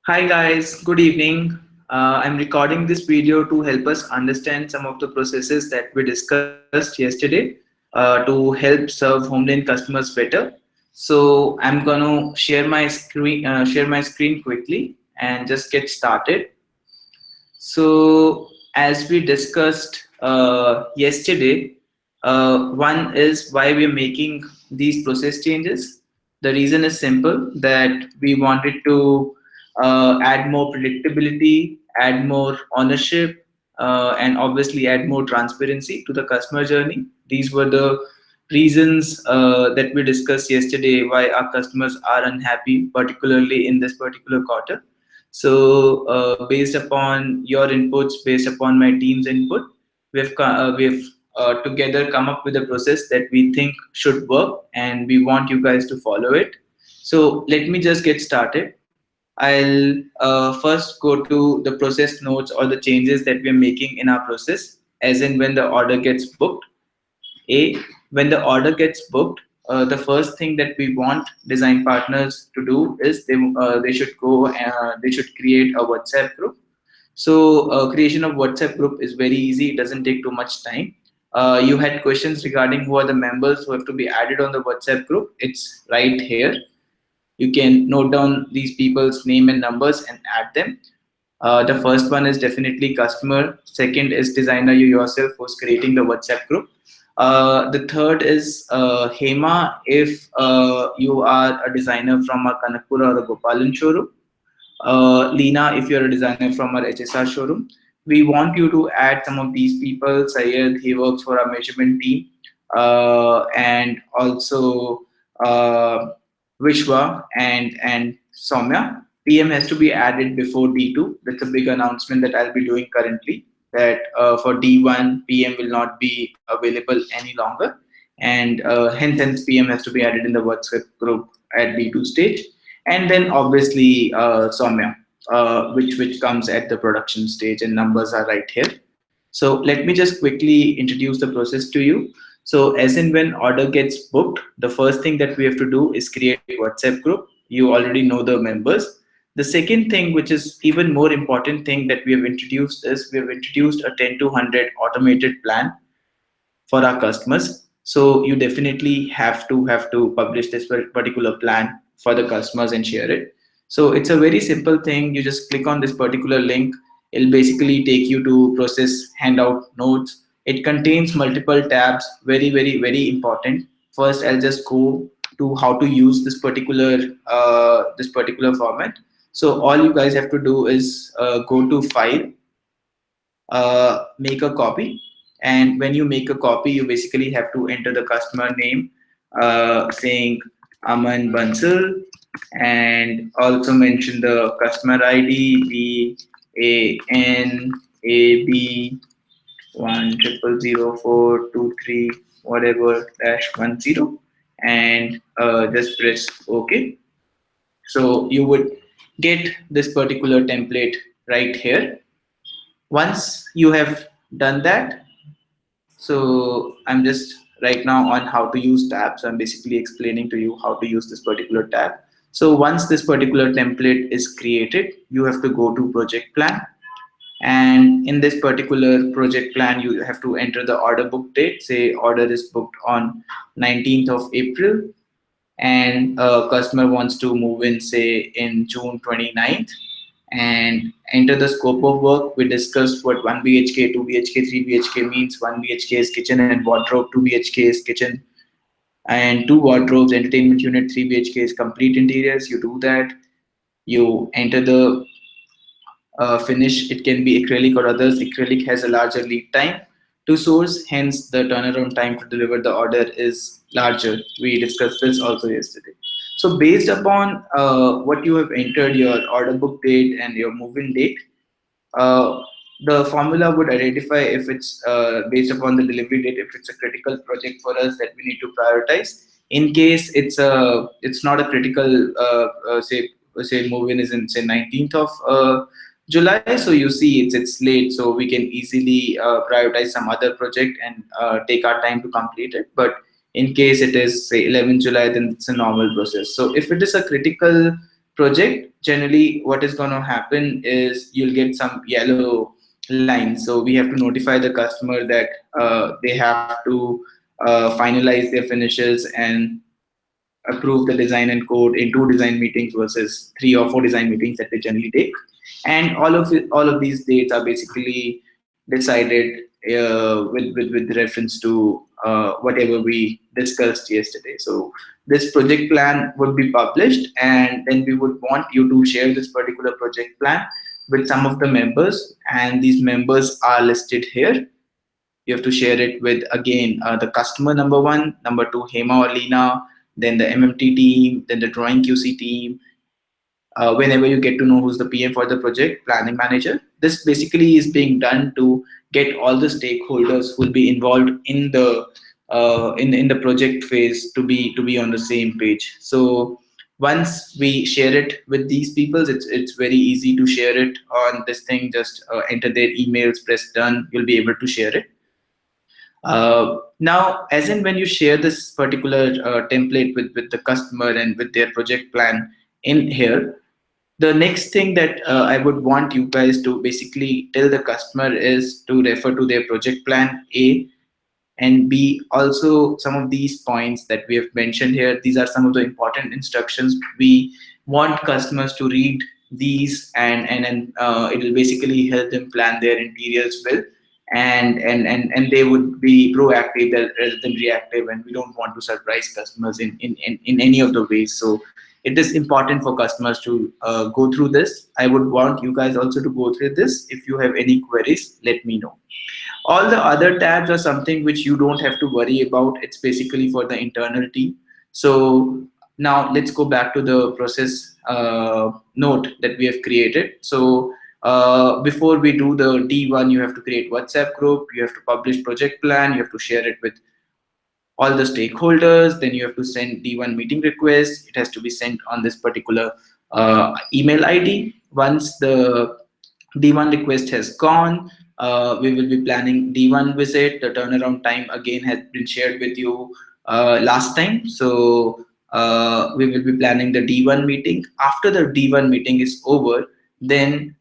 Hi guys, good evening. I'm recording this video to help us understand some of the processes that we discussed yesterday to help serve Homeland customers better. So I'm gonna share my screen quickly and just get started. So, as we discussed yesterday, one is why we are making these process changes. The reason is simple that we wanted to add more predictability, add more ownership, and obviously add more transparency to the customer journey. These were the reasons that we discussed yesterday why our customers are unhappy, particularly in this particular quarter. So, based upon your inputs, based upon my team's input, we've together come up with a process that we think should work, and we want you guys to follow it. So, let me just get started. I'll first go to the process notes or the changes that we're making in our process, as in when the order gets booked. A, when the order gets booked, the first thing that we want design partners to do is they should create a WhatsApp group. So creation of WhatsApp group is very easy. It doesn't take too much time. You had questions regarding who are the members who have to be added on the WhatsApp group. It's right here. You can note down these people's name and numbers and add them. The first one is definitely customer. Second is designer, you yourself who's creating the WhatsApp group. The third is Hema, if you are a designer from a Kanakpura or a Gopalan showroom. Lena, if you're a designer from our HSR showroom. We want you to add some of these people. Sayed, he works for our measurement team. And also Vishwa and Soumya. PM has to be added before D2. That's a big announcement that I'll be doing currently. That for D1, PM will not be available any longer, and hence PM has to be added in the WhatsApp group at D2 stage, and then obviously Soumya, which comes at the production stage, and numbers are right here. So let me just quickly introduce the process to you. So as in when order gets booked, the first thing that we have to do is create WhatsApp group. You already know the members. The second thing, which is even more important thing that we have introduced, is we have introduced a 10 to 100 automated plan for our customers. So you definitely have to publish this particular plan for the customers and share it. So it's a very simple thing. You just click on this particular link. It'll basically take you to process handout notes. It contains multiple tabs. Very, very, very important. First, I'll just go to how to use this particular format. So all you guys have to do is go to file, make a copy, and when you make a copy you basically have to enter the customer name, saying Aman Bansal, and also mention the customer ID BANAB 1000423 whatever -10, and just press OK. So you would get this particular template right here. Once you have done that, so I'm just right now on how to use tab. So I'm basically explaining to you how to use this particular tab. So once this particular template is created, you have to go to project plan. And in this particular project plan, you have to enter the order book date. Say order is booked on 19th of April, and a customer wants to move in, say, in June 29th, and enter the scope of work. We discussed what 1 BHK, 2 BHK, 3 BHK means. 1 BHK is kitchen and wardrobe, 2 BHK is kitchen and 2 wardrobes, entertainment unit, 3 BHK is complete interiors. You do that. You enter the finish. It can be acrylic or others. Acrylic has a larger lead time to source, hence the turnaround time to deliver the order is larger. We discussed this also yesterday. So based upon what you have entered, your order book date and your move-in date, uh, the formula would identify if it's based upon the delivery date, if it's a critical project for us that we need to prioritize. In case it's not a critical, say move-in is in say 19th of July, so you see it's late, so we can easily prioritize some other project and take our time to complete it. But in case it is say 11th July, then it's a normal process. So if it is a critical project, generally what is going to happen is you'll get some yellow lines. So we have to notify the customer that they have to finalize their finishes and approve the design and code in 2 design meetings versus 3 or 4 design meetings that they generally take. And all of these dates are basically decided with reference to whatever we discussed yesterday. So this project plan would be published, and then we would want you to share this particular project plan with some of the members, and these members are listed here. You have to share it with, again, the customer number one, number two, Hema or Lena, then the MMT team, then the drawing QC team. Whenever you get to know who's the PM for the project, planning manager, this basically is being done to get all the stakeholders who will be involved in the in the project phase to be on the same page. So once we share it with these people, it's very easy to share it on this thing. Just enter their emails, press done, you'll be able to share it. Now, as in when you share this particular template with the customer and with their project plan in here, the next thing that I would want you guys to basically tell the customer is to refer to their project plan A and B. Also, some of these points that we have mentioned here, these are some of the important instructions. We want customers to read these, and it will basically help them plan their interiors well, and they would be proactive rather than reactive, and we don't want to surprise customers in any of the ways. So it is important for customers to go through this. I would want you guys also to go through this. If you have any queries, let me know. All the other tabs are something which you don't have to worry about. It's basically for the internal team. So now let's go back to the process note that we have created. So before we do the D1, you have to create WhatsApp group, you have to publish project plan, you have to share it with all the stakeholders, then you have to send D1 meeting request. It has to be sent on this particular email ID. Once the D1 request has gone, we will be planning D1 visit. The turnaround time again has been shared with you last time. So we will be planning the D1 meeting. After the D1 meeting is over, then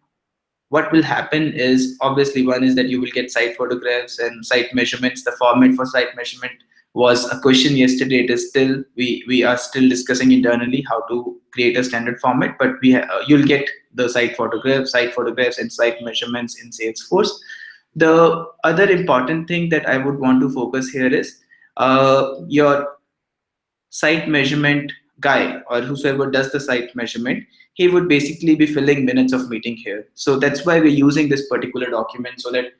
what will happen is, obviously, one is that you will get site photographs and site measurements. The format for site measurement was a question yesterday. It is still, we are still discussing internally how to create a standard format, but you'll get the site photographs and site measurements in Salesforce. The other important thing that I would want to focus here is your site measurement guy, or whosoever does the site measurement, he would basically be filling minutes of meeting here. So that's why we're using this particular document, so that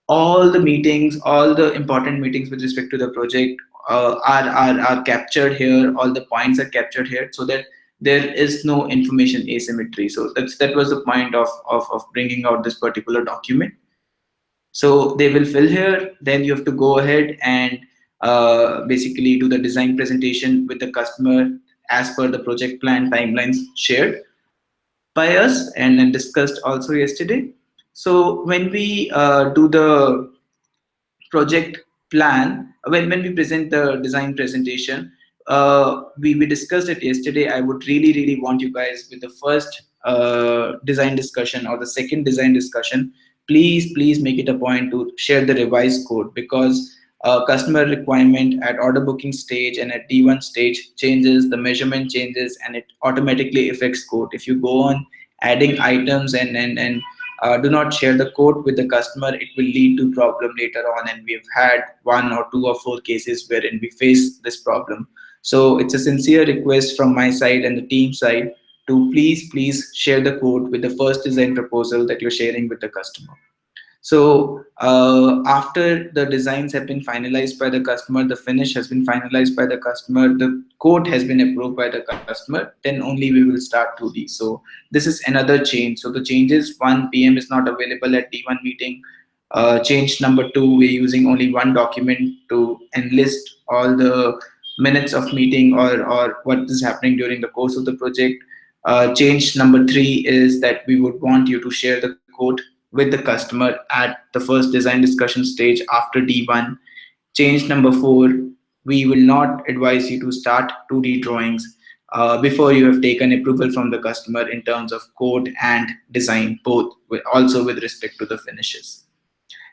all the meetings, all the important meetings with respect to the project are captured here. All the points are captured here, so that there is no information asymmetry. So that was the point of bringing out this particular document. So they will fill here. Then you have to go ahead and basically do the design presentation with the customer as per the project plan timelines shared by us and then discussed also yesterday. So when we do the project plan, when we present the design presentation, we discussed it yesterday. I would really want you guys, with the first design discussion or the second design discussion, please make it a point to share the revised code, because customer requirement at order booking stage and at D1 stage changes, the measurement changes, and it automatically affects code. If you go on adding items and do not share the code with the customer, it will lead to problem later on, and we've had 1 or 2 or 4 cases wherein we face this problem. So it's a sincere request from my side and the team side to please share the code with the first design proposal that you're sharing with the customer. So after the designs have been finalized by the customer, the finish has been finalized by the customer, the code has been approved by the customer, then only we will start 2D. So this is another change. So the changes: 1, PM is not available at D1 meeting. Change number 2, we're using only one document to enlist all the minutes of meeting or what is happening during the course of the project. Change number 3 is that we would want you to share the code with the customer at the first design discussion stage after D1. Change number 4, we will not advise you to start 2D drawings before you have taken approval from the customer in terms of code and design, both also with respect to the finishes.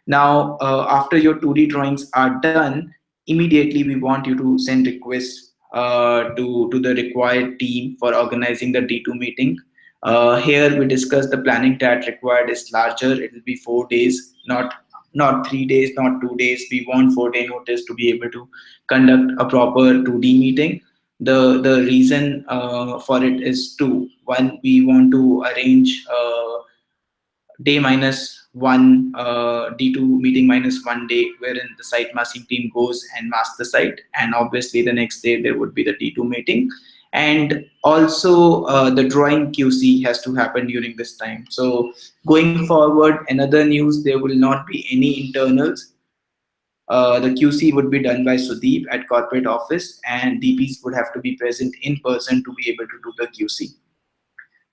Now, after your 2D drawings are done, immediately we want you to send requests to the required team for organizing the D2 meeting. Here we discuss the planning that required is larger. It will be 4 days, not 3 days, not 2 days. We want 4-day notice to be able to conduct a proper 2D meeting. The reason for it is two. One, we want to arrange day minus one, D2 meeting minus 1 day, wherein the site masking team goes and masks the site, and obviously the next day there would be the D2 meeting. And also the drawing QC has to happen during this time. So going forward, another news, there will not be any internals. The QC would be done by Sudeep at corporate office, and DPs would have to be present in person to be able to do the QC.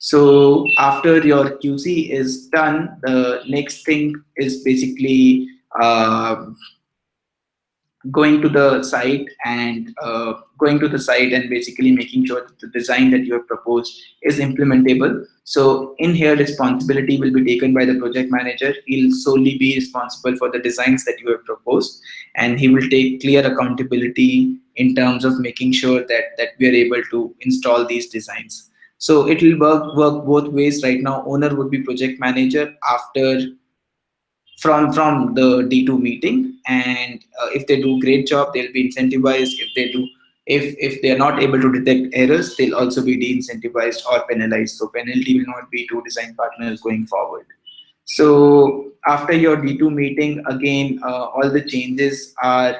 So after your QC is done, the next thing is basically going to the site and basically making sure that the design that you have proposed is implementable. So in here, responsibility will be taken by the project manager. He'll solely be responsible for the designs that you have proposed, and he will take clear accountability in terms of making sure that we are able to install these designs. So it will work both ways. Right now, owner would be project manager after from the D2 meeting, and if they do great job, they'll be incentivized. If they are not able to detect errors, they'll also be de-incentivized or penalized. So penalty will not be to design partners going forward. So after your D2 meeting, again, all the changes are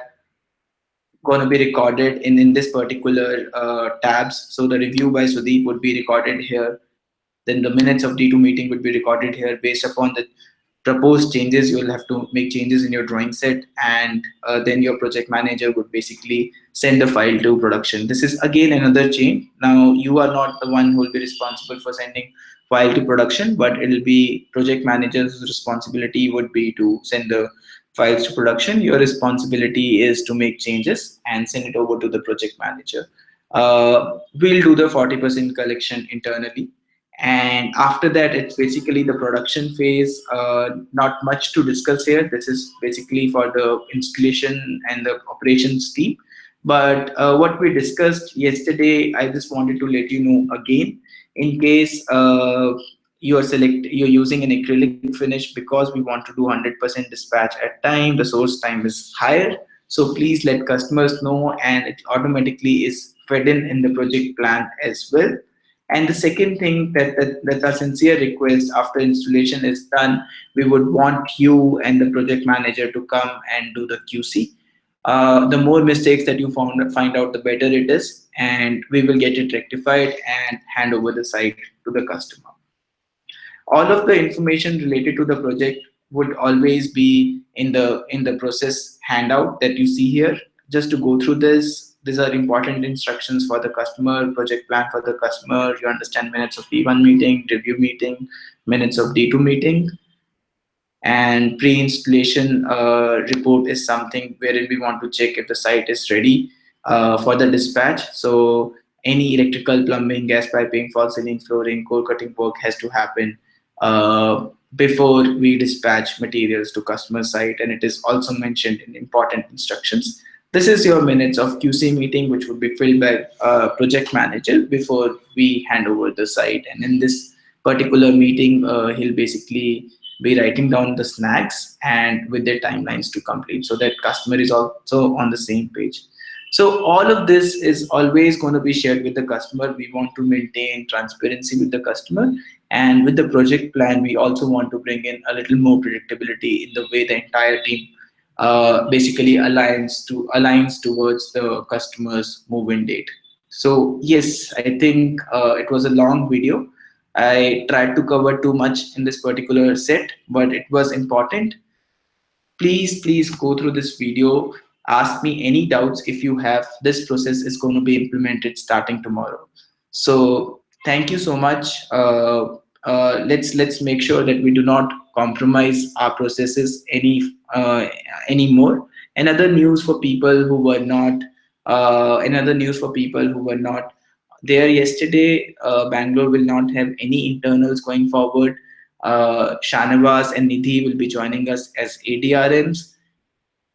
going to be recorded in this particular tabs. So the review by Sudeep would be recorded here. Then the minutes of D2 meeting would be recorded here. Based upon the proposed changes, you will have to make changes in your drawing set, and then your project manager would basically send the file to production. This is again another chain. Now you are not the one who will be responsible for sending file to production, but it will be project manager's responsibility would be to send the files to production. Your responsibility is to make changes and send it over to the project manager. We'll do the 40% collection internally, and after that it's basically the production phase. Not much to discuss here. This is basically for the installation and the operations team. But what we discussed yesterday, I just wanted to let you know again, in case you're using an acrylic finish, because we want to do 100% dispatch at time, the source time is higher. So please let customers know, and it automatically is fed in the project plan as well. And the second thing that's a sincere request, after installation is done, we would want you and the project manager to come and do the QC. The more mistakes that you find out, the better it is, and we will get it rectified and hand over the site to the customer. All of the information related to the project would always be in the process handout that you see here. Just to go through this, these are important instructions for the customer, project plan for the customer. You understand minutes of P1 meeting, review meeting, minutes of D2 meeting, and pre-installation report is something wherein we want to check if the site is ready for the dispatch. So any electrical, plumbing, gas piping, false ceiling, flooring, core cutting work has to happen before we dispatch materials to customer site, and it is also mentioned in important instructions. This is your minutes of QC meeting, which would be filled by project manager before we hand over the site. And in this particular meeting, he'll basically be writing down the snacks and with their timelines to complete, so that customer is also on the same page. So all of this is always going to be shared with the customer. We want to maintain transparency with the customer, and with the project plan, we also want to bring in a little more predictability in the way the entire team basically aligns towards the customer's move-in date. So yes, I think it was a long video. I tried to cover too much in this particular set, but it was important. Please go through this video. Ask me any doubts if you have. This process is going to be implemented starting tomorrow. So thank you so much. Let's make sure that we do not compromise our processes anymore. Another news for people who were not there yesterday. Bangalore will not have any internals going forward. Shanavas and Nidhi will be joining us as ADRMs,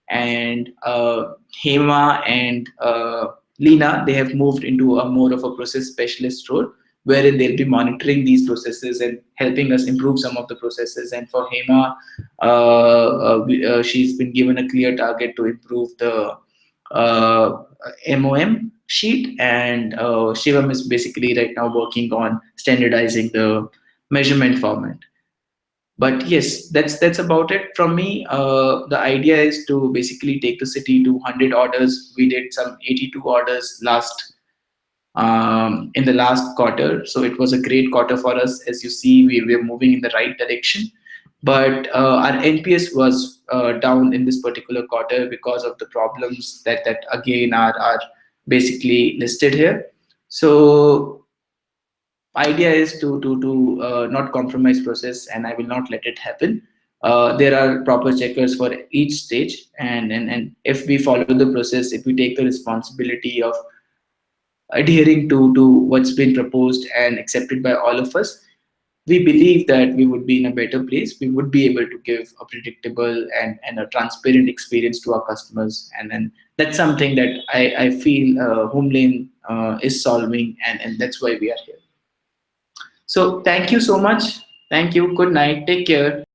and Hema and Lena, they have moved into a more of a process specialist role, wherein they'll be monitoring these processes and helping us improve some of the processes. And for Hema, she's been given a clear target to improve the MOM sheet, and Shivam is basically right now working on standardizing the measurement format. But yes, that's about it from me. The idea is to basically take the city to 100 orders. We did some 82 orders last in the last quarter, so it was a great quarter for us. As you see, we are moving in the right direction. But our NPS was down in this particular quarter because of the problems that again are basically listed here. So idea is to not compromise process, and I will not let it happen. There are proper checkers for each stage, and if we follow the process, if we take the responsibility of adhering to what's been proposed and accepted by all of us, we believe that we would be in a better place. We would be able to give a predictable and a transparent experience to our customers, and that's something that I feel Homelane is solving, and that's why we are here. So thank you so much. Thank you. Good night. Take care.